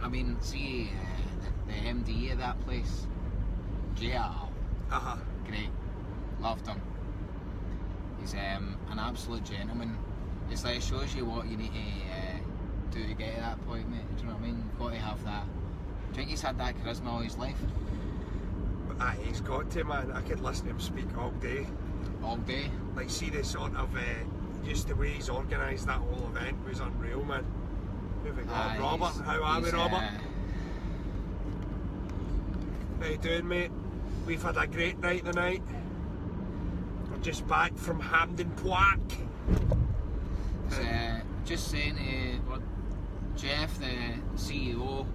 I mean, see the MD of that place, JR. Great, loved him. He's an absolute gentleman. It's like, it shows you what you need to do to get to that point, mate. Do you know what I mean? You've got to have that. Do you think he's had that charisma all his life? He's got to, man. I could listen to him speak all day. All day? Like, see the sort of, just the way he's organised that whole event was unreal, man. Who have we got? Robert, how are we, Robert? How you doing, mate? We've had a great night tonight. We're just back from Hampden Park. Just saying to Jeff, the CEO,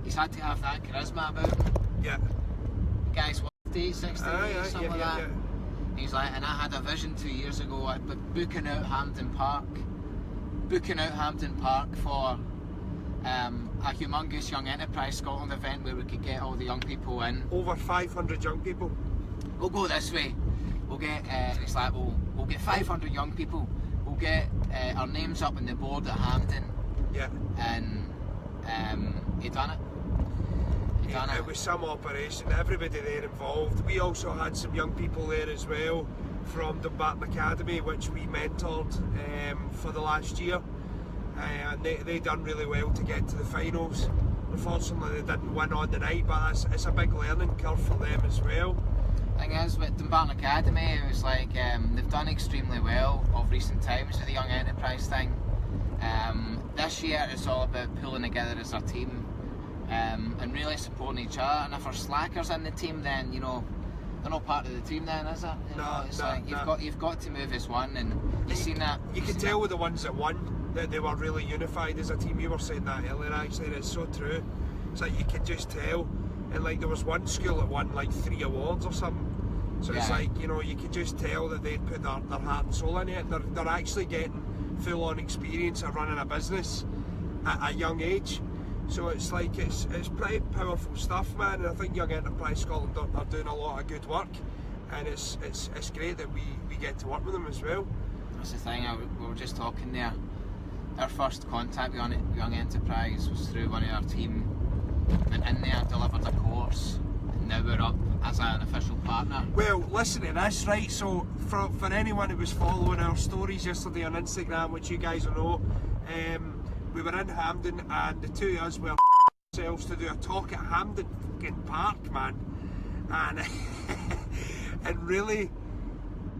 he's had to have that charisma about him. Yeah. The guy's what, 50, 60, something like that. Yeah. He's like, and I had a vision 2 years ago at booking out Hampden Park for a humongous Young Enterprise Scotland event where we could get all the young people in. Over 500 young people. We'll go this way. We'll get, it's like, we'll get 500 young people. We'll get our names up on the board at Hampden. Yeah. And he done it. It was some operation, everybody there involved. We also had some young people there as well from Dumbarton Academy, which we mentored for the last year. And they done really well to get to the finals. Unfortunately, they didn't win on the night, but it's a big learning curve for them as well. Thing is, with Dumbarton Academy, it was like they've done extremely well of recent times with the Young Enterprise thing. This year it's all about pulling together as a team and really supporting each other. And if there's slackers in the team, then you know they're not part of the team. Then is it? You've got to move as one, and you've seen that. You can tell with the ones that won that they were really unified as a team. You were saying that earlier, actually, and it's so true. It's like you could just tell. And like there was one school that won like 3 awards or something. So it's like, you know, you could just tell that they'd put their heart and soul in it. They're actually getting full-on experience of running a business at a young age. So it's like, it's pretty powerful stuff, man. And I think Young Enterprise Scotland are doing a lot of good work. And it's great that we get to work with them as well. That's the thing, we were just talking there. Our first contact with Young Enterprise was through one of our team. Went in there, delivered a course, and now we're up as an official partner. Well, listen to this, right? So, for anyone who was following our stories yesterday on Instagram, which you guys will know, we were in Hampden, and the two of us were ourselves to do a talk at Hampden fucking Park, man. And and really,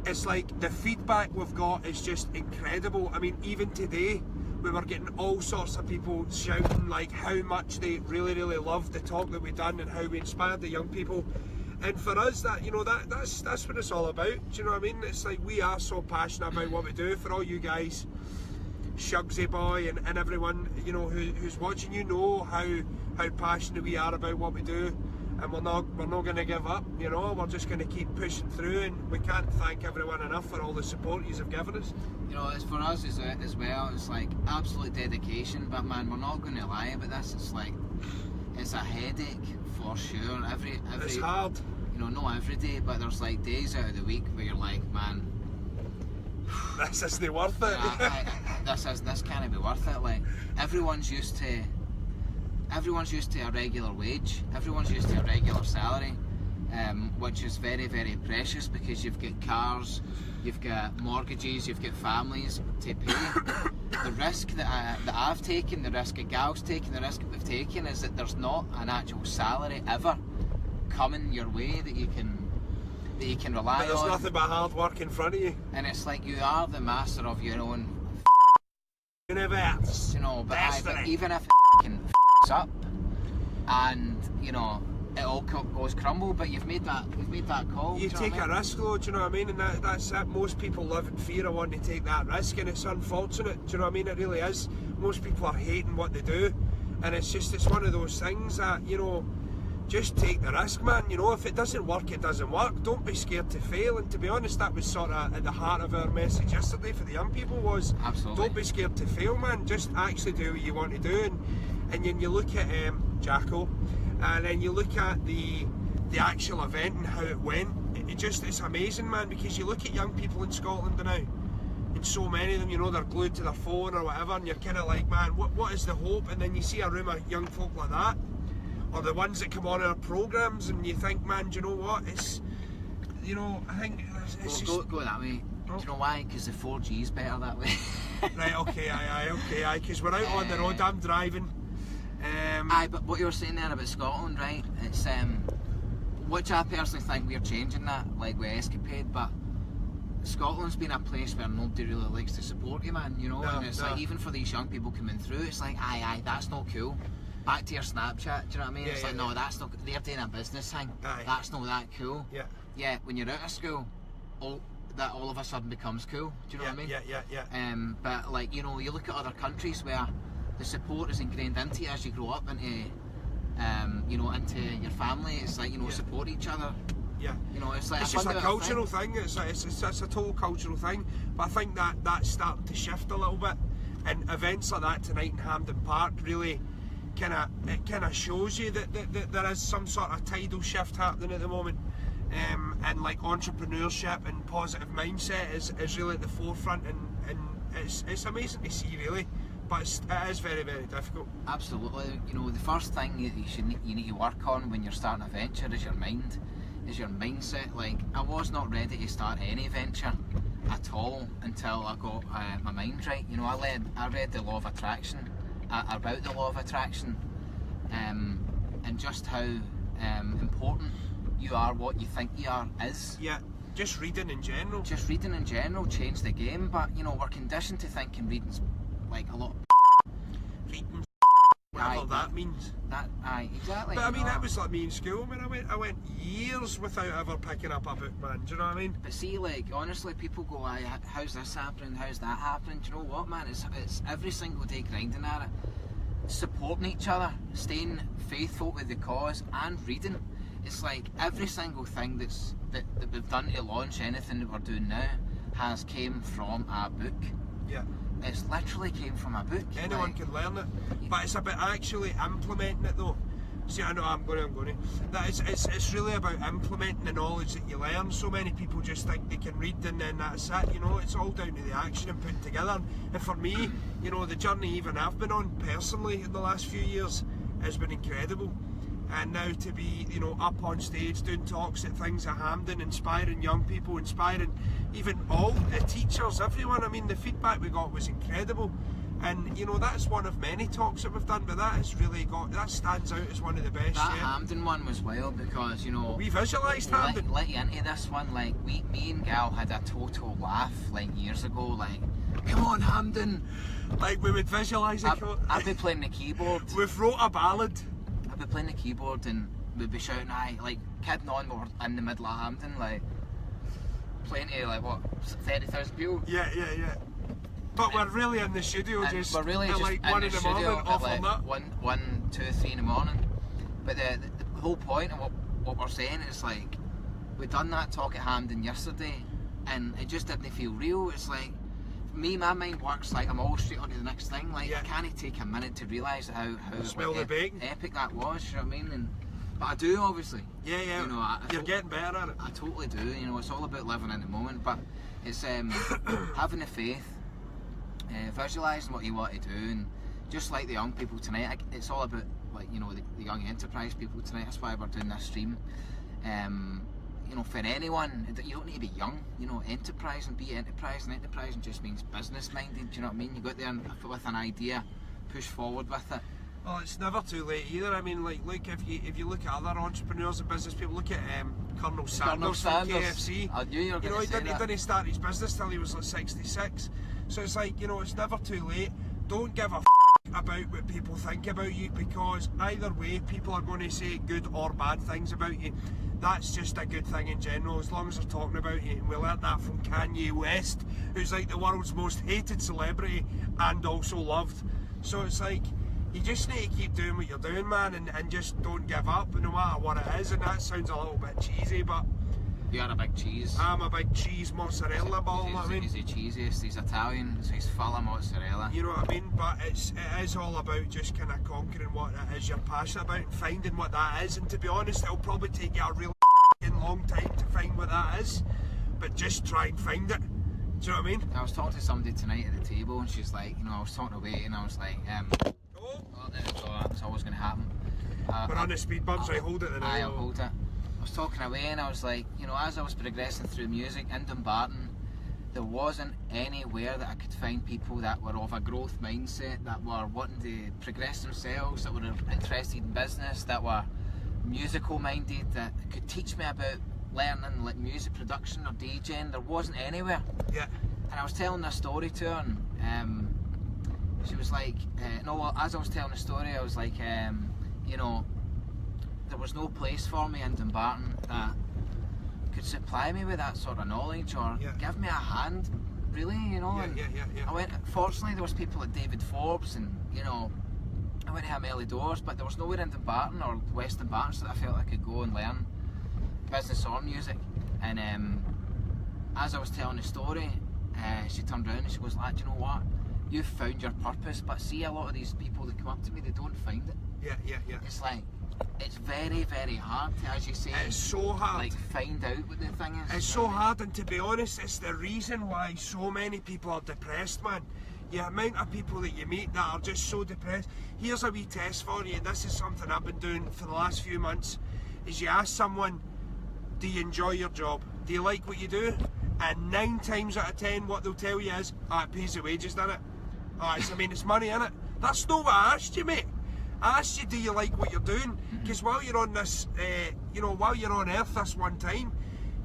it's like the feedback we've got is just incredible. I mean, even today, we were getting all sorts of people shouting like how much they really loved the talk that we done and how we inspired the young people. And for us, that, you know, that's what it's all about. Do you know what I mean? It's like we are so passionate about what we do. For all you guys, Shugsy Boy and everyone, you know, who's watching, you know how passionate we are about what we do. And we're not going to give up, you know, we're just going to keep pushing through, and we can't thank everyone enough for all the support you have given us. You know, it's for us as well, it's like absolute dedication, but man, we're not going to lie about this, it's like, it's a headache for sure. Every it's hard. You know, not every day, but there's like days out of the week where you're like, man, this isn't worth it. This can't be worth it. Like, everyone's used to a regular wage, everyone's used to a regular salary, which is very precious because you've got cars, you've got mortgages, you've got families to pay. The risk that I've taken, the risk that Gal's taken, the risk that we've taken is that there's not an actual salary ever coming your way that you can rely on. But there's nothing but hard work in front of you. And it's like you are the master of your own universe. You know, but even if it up and, you know, it all goes crumble, but you've made that call. You take a risk though, do you know what I mean? And that's it. Most people live in fear of wanting to take that risk, and it's unfortunate, do you know what I mean? It really is. Most people are hating what they do, and it's one of those things that, you know, just take the risk, man. You know, if it doesn't work, it doesn't work. Don't be scared to fail. And to be honest, that was sort of at the heart of our message yesterday for the young people was, absolutely, don't be scared to fail, man. Just actually do what you want to do. And then you look at Jacko, and then you look at the actual event and how it went. It's amazing, man, because you look at young people in Scotland now, and and so many of them, you know, they're glued to their phone or whatever, and you're kind of like, man, what is the hope? And then you see a room of young folk like that, or the ones that come on our programmes, and you think, man, do you know what? It's, you know, I think it's just... Go that way. Do you know why? Because the 4G's better that way. Right, okay, because we're out on the road, I'm driving. Aye, but what you were saying there about Scotland, right? It's which I personally think we're changing that, like with SKapade, but Scotland's been a place where nobody really likes to support you, man, you know, and it's like, even for these young people coming through, it's like, aye, that's not cool. Back to your Snapchat, do you know what I mean? It's like, no, that's not, they're doing a business thing, that's not that cool. Yeah, when you're out of school, that all of a sudden becomes cool, do you know what I mean? But like, you know, you look at other countries where the support is ingrained into you as you grow up into, you know, into your family. It's like, you know, support each other. Yeah. You know, it's like it's just a cultural thing. It's a total cultural thing. But I think that's starting to shift a little bit. And events like that tonight in Hampden Park really kind of shows you that there is some sort of tidal shift happening at the moment. And like entrepreneurship and positive mindset is really at the forefront, and it's amazing to see, really. But it is very, very difficult. Absolutely. You know, the first thing you need to work on when you're starting a venture is your mind, is your mindset. Like, I was not ready to start any venture at all until I got my mind right. You know, I read the law of attraction, about the law of attraction, and just how important you are, what you think you are is. Yeah, just reading in general. Just reading in general changed the game, but you know, we're conditioned to thinking reading's like a lot of reading, whatever that means. Exactly. But I mean, that was like me in school. I mean, I went years without ever picking up a book, man. Do you know what I mean? But see, like, honestly, people go, how's this happening? How's that happening? Do you know what, man? It's every single day grinding at it, supporting each other, staying faithful to the cause, and reading. It's like every single thing that we've done to launch anything that we're doing now has came from a book. Yeah. It's literally came from a book. Anyone can learn it, but it's about actually implementing it though. See, I know I'm going to. It's really about implementing the knowledge that you learn. So many people just think they can read and then that's it. You know, it's all down to the action and putting together. And for me, you know, the journey even I've been on personally in the last few years has been incredible. And now to be, you know, up on stage doing talks at things at Hampden, inspiring young people, inspiring even all the teachers, everyone. I mean, the feedback we got was incredible. And you know, that's one of many talks that we've done, but that stands out as one of the best. That Hampden one was wild because, you know, we visualised Hampden. Let you into this one, like me and Gal had a total laugh like years ago, like, come on Hampden, like we would visualise it. I'd be playing the keyboard. We've wrote a ballad. I'd be playing the keyboard and we'd be shouting, like kidding on, we were in the middle of Hampden, like playing to like what, 30,000 people. Yeah. But we're really in the studio, just we're really just like in 1 the in the studio morning, off at on like that. 1, 2, 3 in the morning. But the whole point of what we're saying is, like, we done that talk at Hampden yesterday and it just didn't feel real. It's like, me, my mind works like I'm all straight on to the next thing. Like, I can't take a minute to realise how epic that was, you know what I mean? But I do, obviously. Yeah. You know, you're getting better at it. I totally do. You know, it's all about living in the moment, but it's having the faith, visualising what you want to do, and just like the young people tonight, it's all about, like, you know, the young enterprise people tonight. That's why we're doing this stream. You know, for anyone, you don't need to be young. You know, enterprise and be enterprise, and enterprising just means business minded. Do you know what I mean? You go out there with an idea, push forward with it. Well, it's never too late either. I mean, like, look, if you look at other entrepreneurs and business people, look at Colonel Sanders from KFC. I knew you were going to say that. He didn't start his business till he was like 66. So it's like, you know, it's never too late. Don't give a about what people think about you, because either way, people are going to say good or bad things about you. That's just a good thing in general, as long as they're talking about you. And we learned that from Kanye West, who's like the world's most hated celebrity and also loved. So it's like, you just need to keep doing what you're doing, man, and just don't give up no matter what it is. And that sounds a little bit cheesy, but you are a big cheese. I'm a big cheese mozzarella ball. I mean, he's the cheesiest. He's Italian, so he's full of mozzarella. You know what I mean? But it is all about just kind of conquering what it is you're passionate about and finding what that is. And to be honest, it'll probably take you a real long time to find what that is. But just try and find it. Do you know what I mean? I was talking to somebody tonight at the table, and she's like, you know, I was talking away, and I was like, oh, there we go, that's always going to happen. We're on the speed bumps, right? Hold it then. I'll hold it. I was talking away, and I was like, you know, as I was progressing through music in Dumbarton, there wasn't anywhere that I could find people that were of a growth mindset, that were wanting to progress themselves, that were interested in business, that were musical minded, that could teach me about learning like music production or DJing. There wasn't anywhere. Yeah. And I was telling this story to her, and she was like, no, as I was telling the story, I was like, you know, there was no place for me in Dumbarton that could supply me with that sort of knowledge or give me a hand, really, you know. Yeah. I went, fortunately there was people like David Forbes, and you know, I went to have early doors, but there was nowhere in Dumbarton or West Dumbarton so that I felt I could go and learn business or music. And as I was telling the story, she turned around and she goes, lad, you know what, you've found your purpose, but see, a lot of these people that come up to me, they don't find it. Yeah. It's like, it's very, very hard to, as you say, it's so hard. Like, find out what the thing is. It's so hard, and to be honest, it's the reason why so many people are depressed, man. The amount of people that you meet that are just so depressed. Here's a wee test for you, and this is something I've been doing for the last few months, is you ask someone, do you enjoy your job? Do you like what you do? And 9 times out of 10 what they'll tell you is, it pays the wages, doesn't it? It's money, innit? That's not what I asked you, mate. I asked you, do you like what you're doing? Because while you're on this, you know, while you're on earth this one time,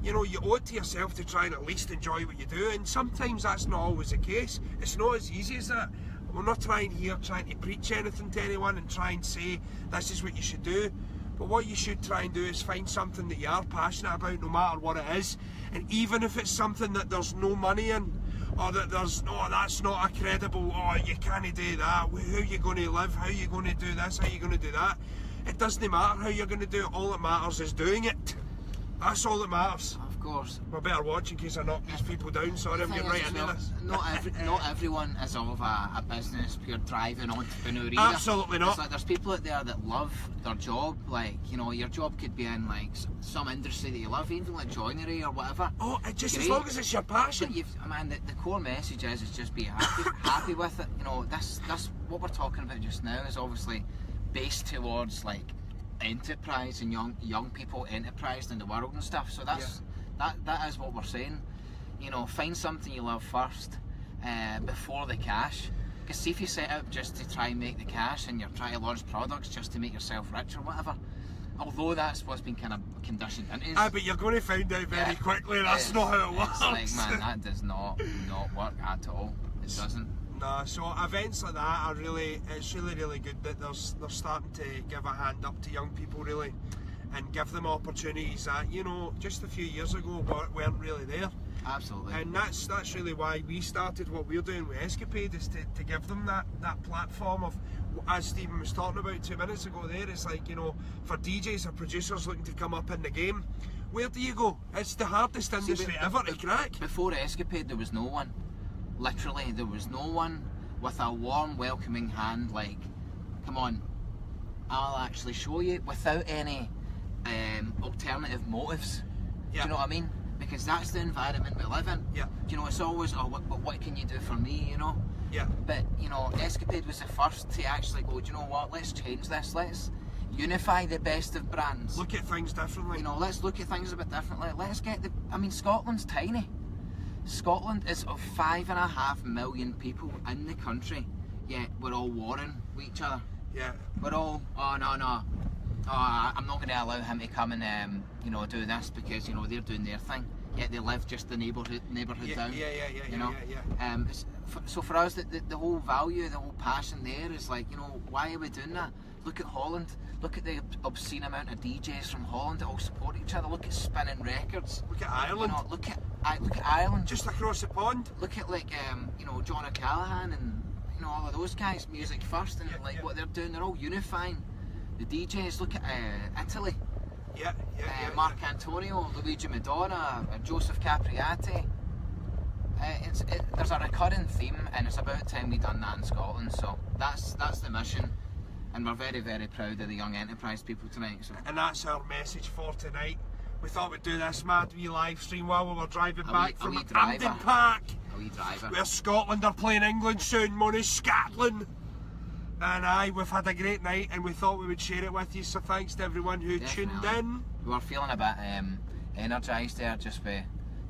you know, you owe it to yourself to try and at least enjoy what you do, and sometimes that's not always the case. It's not as easy as that. We're not trying to preach anything to anyone and try and say this is what you should do. But what you should try and do is find something that you are passionate about, no matter what it is. And even if it's something that there's no money in, or that there's no, that's not a credible, you can't do that, how are you going to live, how are you going to do this, how are you going to do that? It doesn't matter how you're going to do it, all that matters is doing it. That's all that matters. Of course. We're better watch in case I knock these people down. Sorry, I'm getting right into this. Not everyone is of a business, pure driving entrepreneur either. Absolutely not. It's like there's people out there that love their job. Like, you know, your job could be in like some industry that you love, even like joinery or whatever. Just as long as it's your passion. But the core message is just be happy with it. You know, that's what we're talking about just now is obviously based towards like enterprise and young people enterprised in the world and stuff. So that is what we're saying. You know, find something you love first before the cash. Because see, if you set out just to try and make the cash and you're trying to launch products just to make yourself rich or whatever, although that's what's been kind of conditioned into us. But you're going to find out very quickly that's not how it works. It's like, man, that does not work at all. It doesn't. No, so events like that are it's really good that they're starting to give a hand up to young people, really, and give them opportunities that, you know, just a few years ago weren't really there. Absolutely. And that's really why we started what we're doing with SKapade, is to give them that platform of, as Stephen was talking about 2 minutes ago there, it's like, you know, for DJs or producers looking to come up in the game, where do you go? It's the hardest industry ever to crack. Before SKapade there was no one. Literally, there was no one with a warm, welcoming hand like, come on, I'll actually show you, without any alternative motives. Do you know what I mean? Because that's the environment we live in. Yeah. You know, it's always, but what can you do for me, you know? Yeah. But, you know, SKapade was the first to actually go, do you know what, let's change this, let's unify the best of brands. Look at things differently. You know, let's look at things a bit differently. Let's get Scotland's tiny. Scotland is of 5.5 million people in the country, yet we're all warring with each other. Yeah. We're all, I'm not going to allow him to come and you know, do this because, you know, they're doing their thing. Yet they live just the neighbourhood down. Yeah. So for us, the whole value, the whole passion there is like, you know, why are we doing that? Look at Holland. Look at the obscene amount of DJs from Holland that all support each other. Look at Spinning Records. Look at Ireland. You know, look at Ireland. Just across the pond. Look at like you know, John O'Callaghan and, you know, all of those guys. Music first, and what they're doing. They're all unifying the DJs. Look at Italy. Mark Antonio, Luigi Madonna, Joseph Capriati. There's a recurring theme, and it's about time we done that in Scotland. So that's the mission, and we're very, very proud of the young enterprise people tonight. So. And that's our message for tonight. We thought we'd do this mad wee live stream while we were driving back from Hampden Park. a wee driver. Where Scotland are playing England soon, money Scotland. And aye, we've had a great night and we thought we would share it with you, so thanks to everyone who tuned in. We were feeling a bit energised there just with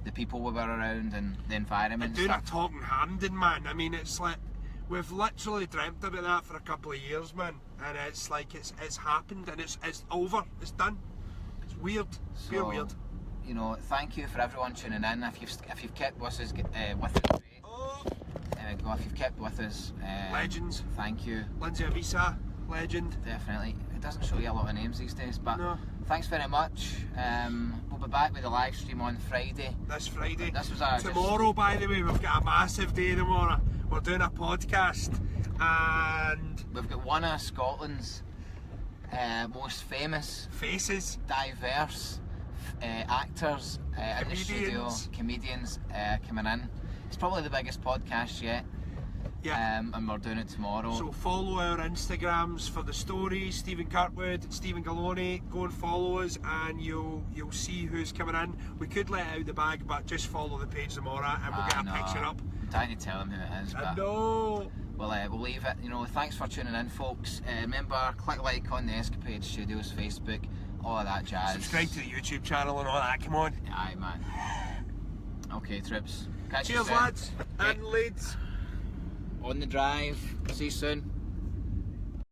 the people we were around and the environment And doing a talking Hampden, man. I mean, it's like, we've literally dreamt about that for a couple of years, man. And it's like, it's happened and it's over, it's done. It's weird, pure weird. You know, thank you for everyone tuning in. If you've kept with us, if you've kept with us, legends. Thank you. Lindsay Avisa, legend. Definitely. It doesn't show you a lot of names these days, but no. Thanks very much. We'll be back with the live stream on Friday. This Friday. This was tomorrow, by the way, we've got a massive day tomorrow. We're doing a podcast, and we've got one of Scotland's most famous, faces, diverse actors in the studio, comedians coming in. It's probably the biggest podcast yet. Yeah. And we're doing it tomorrow. So follow our Instagrams for the stories, Stephen Kirkwood, Stephen Galloni. Go and follow us and you'll see who's coming in. We could let out the bag, but just follow the page tomorrow and we'll get a picture up. I'm trying to tell them who it is, but no. We'll leave it. You know, thanks for tuning in, folks. Remember, click like on the SKapade Studios Facebook, all of that jazz. Subscribe to the YouTube channel and all that, come on. Aye, man. Okay, trips. Catch you Cheers, soon. lads and ladies. On the drive. See you soon.